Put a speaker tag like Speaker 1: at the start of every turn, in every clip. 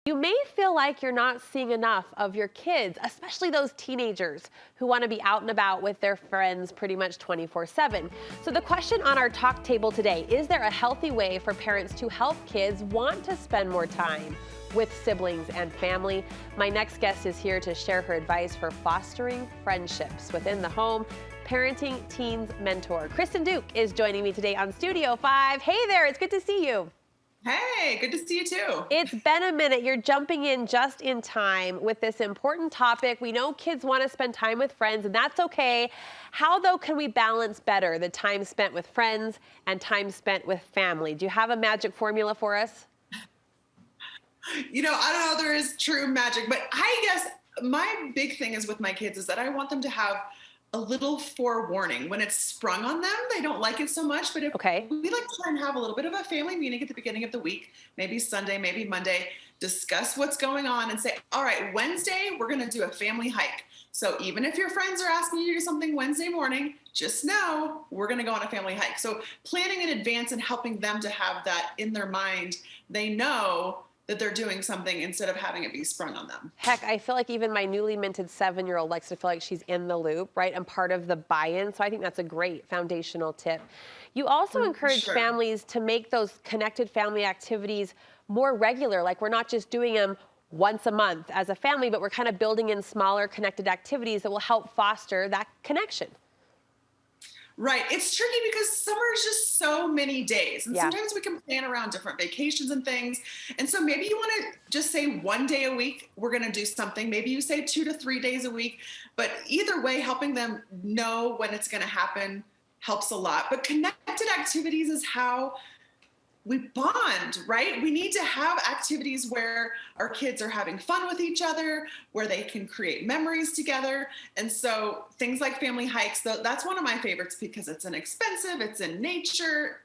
Speaker 1: You may feel like you're not seeing enough of your kids, especially those teenagers who want to be out and about with their friends pretty much 24/7. So the question on our talk table today, is there a healthy way for parents to help kids want to spend more time with siblings and family? My next guest is here to share her advice for fostering friendships within the home. Parenting Teens mentor Kristen Duke is joining me today on Studio 5. Hey there, it's good to see you.
Speaker 2: Hey, good to see you too.
Speaker 1: It's been a minute. You're jumping in just in time with this important topic. We know kids want to spend time with friends, and that's okay. How, though, can we balance better the time spent with friends and time spent with family? Do you have a magic formula for us?
Speaker 2: I don't know if there is true magic, but I guess my big thing is with my kids is that I want them to have a little forewarning. When it's sprung on them, they don't like it so much. But if
Speaker 1: Okay.
Speaker 2: we like to try and have a little bit of a family meeting at the beginning of the week, maybe Sunday, maybe Monday, discuss what's going on and say, all right, Wednesday, we're going to do a family hike. So even if your friends are asking you to do something Wednesday morning, just know we're going to go on a family hike. So planning in advance and helping them to have that in their mind, they know that they're doing something instead of having it be sprung on them.
Speaker 1: Heck, I feel like even my newly minted 7-year-old likes to feel like she's in the loop, right? And part of the buy-in. So I think that's a great foundational tip. You also encourage
Speaker 2: Sure.
Speaker 1: families to make those connected family activities more regular. Like we're not just doing them once a month as a family, but we're kind of building in smaller connected activities that will help foster that connection.
Speaker 2: Right. It's tricky because summer is just so many days. And
Speaker 1: Yeah.
Speaker 2: sometimes we can plan around different vacations and things. And so maybe you want to just say one day a week, we're going to do something. Maybe you say 2 to 3 days a week. But either way, helping them know when it's going to happen helps a lot. But connected activities is how we bond, right? We need to have activities where our kids are having fun with each other, where they can create memories together. And so things like family hikes, that's one of my favorites because it's inexpensive, it's in nature.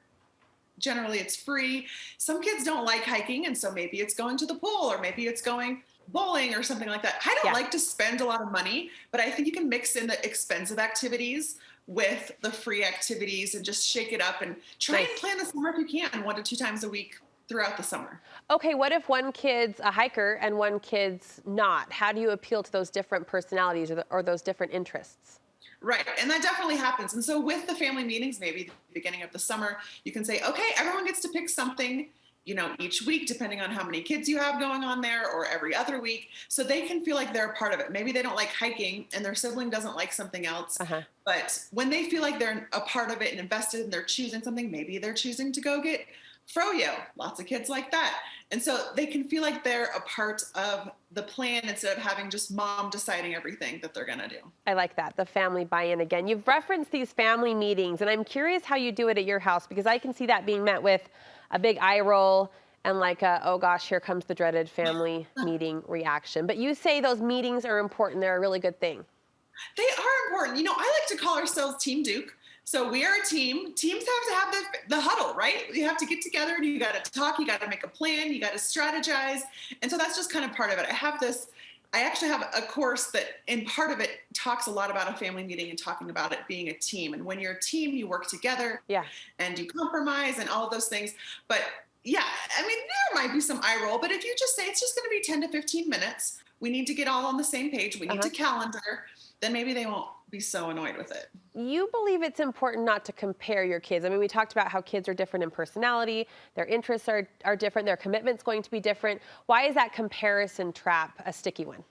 Speaker 2: Generally, it's free. Some kids don't like hiking, and so maybe it's going to the pool or maybe it's going bowling or something like that. I don't
Speaker 1: Yeah.
Speaker 2: like to spend a lot of money, but I think you can mix in the expensive activities with the free activities and just shake it up and try and
Speaker 1: Nice.
Speaker 2: plan the summer if you can, 1 to 2 times a week throughout the summer.
Speaker 1: Okay, what if one kid's a hiker and one kid's not? How do you appeal to those different personalities or those different interests?
Speaker 2: Right. And that definitely happens. And so with the family meetings, maybe the beginning of the summer, you can say, okay, everyone gets to pick something, each week, depending on how many kids you have going on there, or every other week. So they can feel like they're a part of it. Maybe they don't like hiking and their sibling doesn't like something else.
Speaker 1: Uh-huh.
Speaker 2: But when they feel like they're a part of it and invested and they're choosing something, maybe they're choosing to go get froyo. Lots of kids like that. And so they can feel like they're a part of the plan instead of having just mom deciding everything that they're going to do.
Speaker 1: I like that, the family buy-in again. You've referenced these family meetings, and I'm curious how you do it at your house, because I can see that being met with a big eye roll and like a, oh gosh, here comes the dreaded family meeting reaction. But you say those meetings are important. They're a really good thing.
Speaker 2: They are important. I like to call ourselves Team Duke. So we are a team. Teams have to have the huddle, right? You have to get together and you got to talk. You got to make a plan. You got to strategize. And so that's just kind of part of it. I actually have a course that in part of it talks a lot about a family meeting and talking about it being a team. And when you're a team, you work together
Speaker 1: Yeah.
Speaker 2: and you compromise and all of those things. But yeah, I mean, there might be some eye roll, but if you just say it's just going to be 10 to 15 minutes, we need to get all on the same page. We need
Speaker 1: Uh-huh.
Speaker 2: to calendar, then maybe they won't be so annoyed with it.
Speaker 1: You believe it's important not to compare your kids. I mean, we talked about how kids are different in personality, their interests are different, their commitment's going to be different. Why is that comparison trap a sticky one?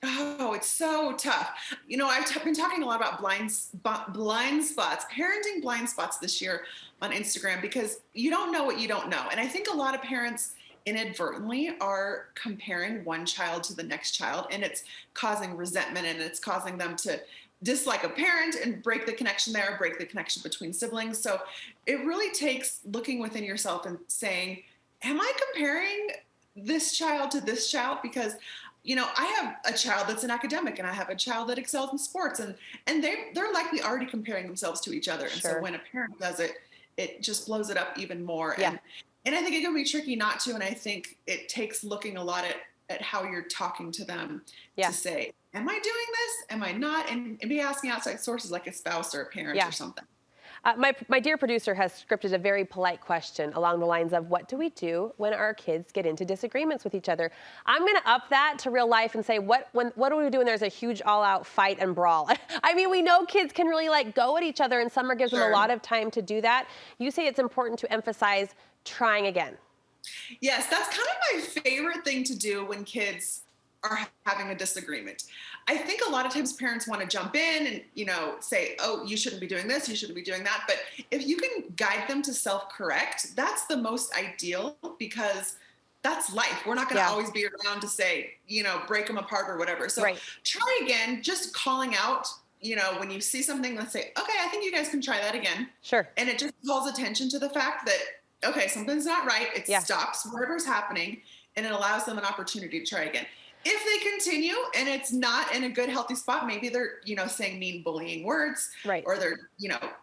Speaker 2: Oh, it's so tough. I've been talking a lot about blind spots, parenting blind spots this year on Instagram because you don't know what you don't know. And I think a lot of parents inadvertently are comparing one child to the next child, and it's causing resentment and it's causing them to dislike a parent and break the connection there, break the connection between siblings. So it really takes looking within yourself and saying, am I comparing this child to this child? Because I have a child that's an academic and I have a child that excels in sports, and they're likely already comparing themselves to each other. And so
Speaker 1: Sure.
Speaker 2: when a parent does it, it just blows it up even more.
Speaker 1: Yeah.
Speaker 2: And I think it can be tricky not to. And I think it takes looking a lot at how you're talking to them
Speaker 1: Yeah.
Speaker 2: to say, am I doing this? Am I not? And be asking outside sources like a spouse or a parent
Speaker 1: Yeah.
Speaker 2: or something.
Speaker 1: My dear producer has scripted a very polite question along the lines of, what do we do when our kids get into disagreements with each other? I'm going to up that to real life and say, what do we do when there's a huge all-out fight and brawl? I mean, we know kids can really like go at each other, and summer gives them a lot of time to do that. You say it's important to emphasize trying again.
Speaker 2: Yes, that's kind of my favorite thing to do when kids are having a disagreement. I think a lot of times parents want to jump in and, say, oh, you shouldn't be doing this, you shouldn't be doing that. But if you can guide them to self-correct, that's the most ideal, because that's life. We're not going to always be around to say, break them apart or whatever. So try again, just calling out, when you see something, let's say, okay, I think you guys can try that again.
Speaker 1: Sure. And
Speaker 2: it just calls attention to the fact that, okay, something's not right. It stops whatever's happening, and it allows them an opportunity to try again. If they continue and it's not in a good, healthy spot, maybe they're, saying mean, bullying words, or they're,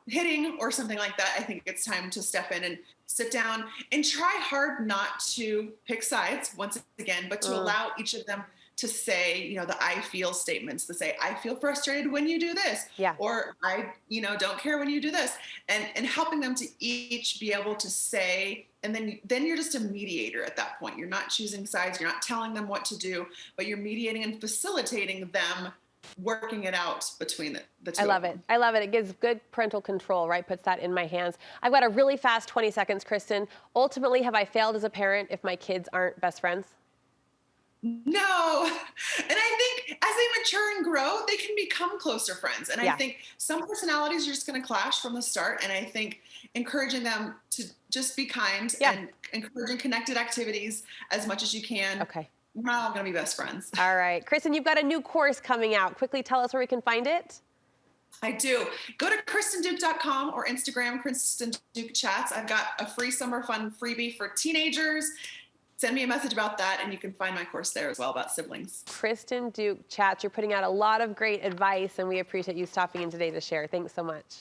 Speaker 2: hitting or something like that, I think it's time to step in and sit down and try hard not to pick sides once again, but to allow each of them to say, the I feel statements, to say, I feel frustrated when you do this, or I, don't care when you do this, and helping them to each be able to say, and then you're just a mediator at that point. You're not choosing sides. You're not telling them what to do, but you're mediating and facilitating them working it out between the two.
Speaker 1: I love it. I love it. It gives good parental control, right? Puts that in my hands. I've got a really fast 20 seconds, Kristen. Ultimately, have I failed as a parent if my kids aren't best friends?
Speaker 2: No. And I think as they mature and grow, they can become closer friends. And I think some personalities are just going to clash from the start. And I think encouraging them to just be kind and encouraging connected activities as much as you can.
Speaker 1: Okay.
Speaker 2: We're not all going to be best friends.
Speaker 1: All right. Kristen, you've got a new course coming out. Quickly tell us where we can find it.
Speaker 2: I do. Go to KristenDuke.com or Instagram, Kristen Duke Chats. I've got a free summer fun freebie for teenagers. Send me a message about that, and you can find my course there as well about siblings.
Speaker 1: Kristen Duke Chats. You're putting out a lot of great advice, and we appreciate you stopping in today to share. Thanks so much.